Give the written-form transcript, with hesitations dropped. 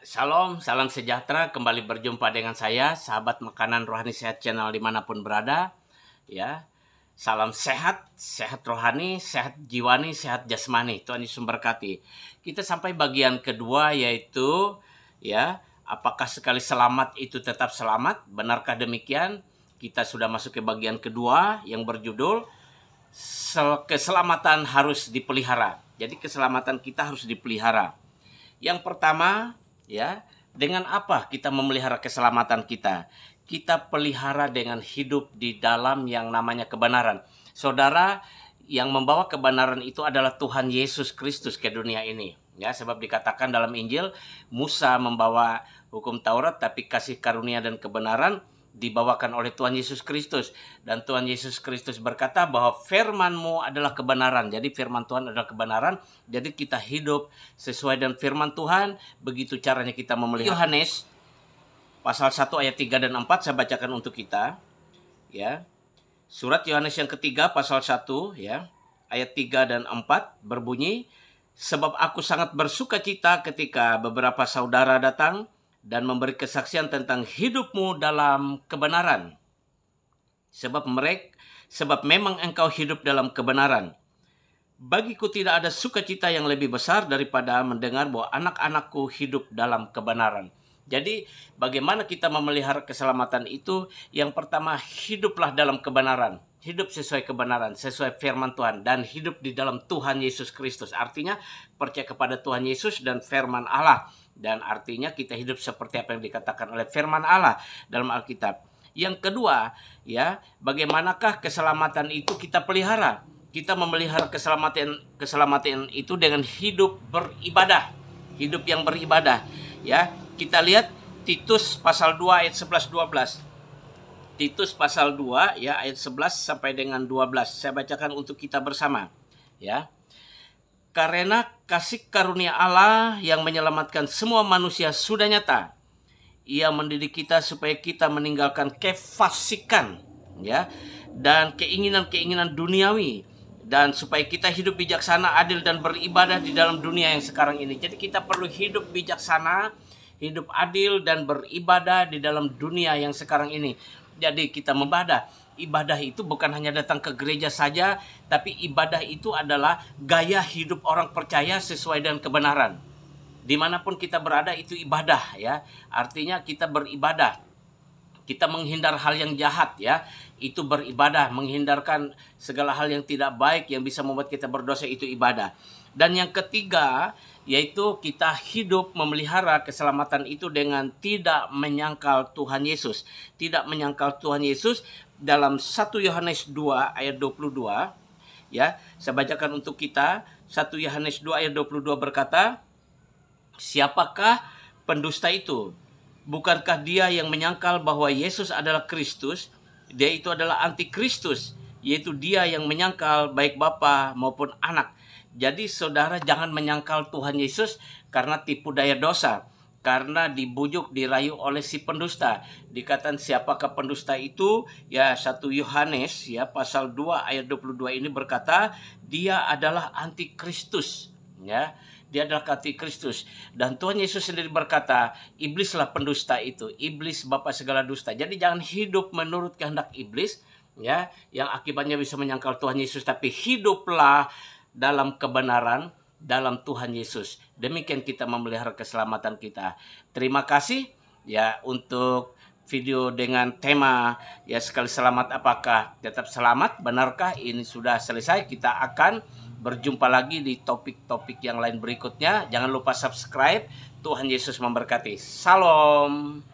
Salam, salam sejahtera. Kembali berjumpa dengan saya, sahabat makanan rohani sehat channel dimanapun berada. Ya, salam sehat, sehat rohani, sehat jiwani, sehat jasmani. Tuhan Yesus memberkati. Kita sampai bagian kedua, yaitu apakah sekali selamat itu tetap selamat? Benarkah demikian? Kita sudah masuk ke bagian kedua yang berjudul keselamatan harus dipelihara. Jadi keselamatan kita harus dipelihara. Yang pertama, dengan apa kita memelihara keselamatan kita? Kita pelihara dengan hidup di dalam yang namanya kebenaran. Saudara, yang membawa kebenaran itu adalah Tuhan Yesus Kristus ke dunia ini. Ya, sebab dikatakan dalam Injil, Musa membawa hukum Taurat, tapi kasih karunia dan kebenaran dibawakan oleh Tuhan Yesus Kristus. Dan Tuhan Yesus Kristus berkata bahwa firman-Mu adalah kebenaran. Jadi firman Tuhan adalah kebenaran. Jadi kita hidup sesuai dengan firman Tuhan. Begitu caranya kita memelihara. Yohanes pasal 1 ayat 3 dan 4 saya bacakan untuk kita. Ya. Surat Yohanes yang ketiga pasal 1 ayat 3 dan 4 berbunyi, sebab aku sangat bersuka cita ketika beberapa saudara datang dan memberi kesaksian tentang hidupmu dalam kebenaran. Sebab memang engkau hidup dalam kebenaran. Bagiku tidak ada sukacita yang lebih besar daripada mendengar bahwa anak-anakku hidup dalam kebenaran. Jadi bagaimana kita memelihara keselamatan itu? Yang pertama, hiduplah dalam kebenaran. Hidup sesuai kebenaran, sesuai firman Tuhan. Dan hidup di dalam Tuhan Yesus Kristus. Artinya percaya kepada Tuhan Yesus dan firman Allah. Dan artinya kita hidup seperti apa yang dikatakan oleh firman Allah dalam Alkitab. Yang kedua, bagaimanakah keselamatan itu kita pelihara? Kita memelihara keselamatan itu dengan hidup beribadah. Hidup yang beribadah. Ya, kita lihat Titus pasal 2 ayat 11-12. Titus pasal 2 ayat 11 sampai dengan 12. Saya bacakan untuk kita bersama. Ya. Karena kasih karunia Allah yang menyelamatkan semua manusia sudah nyata. Ia mendidik kita supaya kita meninggalkan kefasikan, dan keinginan-keinginan duniawi, dan supaya kita hidup bijaksana, adil, dan beribadah di dalam dunia yang sekarang ini. Jadi kita perlu hidup bijaksana, hidup adil, dan beribadah di dalam dunia yang sekarang ini. Jadi kita membadah. Ibadah itu bukan hanya datang ke gereja saja, tapi ibadah itu adalah gaya hidup orang percaya sesuai dengan kebenaran. Dimanapun kita berada itu ibadah, Artinya kita beribadah. Kita menghindar hal yang jahat, Itu beribadah, menghindarkan segala hal yang tidak baik yang bisa membuat kita berdosa, itu ibadah. Dan yang ketiga, yaitu kita hidup memelihara keselamatan itu dengan tidak menyangkal Tuhan Yesus. Tidak menyangkal Tuhan Yesus dalam 1 Yohanes 2 ayat 22. Saya bacakan untuk kita. 1 Yohanes 2 ayat 22 berkata, siapakah pendusta itu? Bukankah dia yang menyangkal bahwa Yesus adalah Kristus? Dia itu adalah antikristus, yaitu dia yang menyangkal baik Bapa maupun Anak. Jadi saudara jangan menyangkal Tuhan Yesus karena tipu daya dosa. Karena dibujuk, dirayu oleh si pendusta. Dikatakan siapakah pendusta itu? 1 Yohanes pasal 2 ayat 22 ini berkata, dia adalah antikristus. Dia adalah antikristus. Dan Tuhan Yesus sendiri berkata, iblislah pendusta itu. Iblis bapa segala dusta. Jadi jangan hidup menurut kehendak iblis, yang akibatnya bisa menyangkal Tuhan Yesus. Tapi hiduplah dalam kebenaran, dalam Tuhan Yesus. Demikian kita memelihara keselamatan kita. Terima kasih untuk video dengan tema sekali selamat apakah tetap selamat? Benarkah ini sudah selesai? Kita akan berjumpa lagi di topik-topik yang lain berikutnya. Jangan lupa subscribe. Tuhan Yesus memberkati. Salam.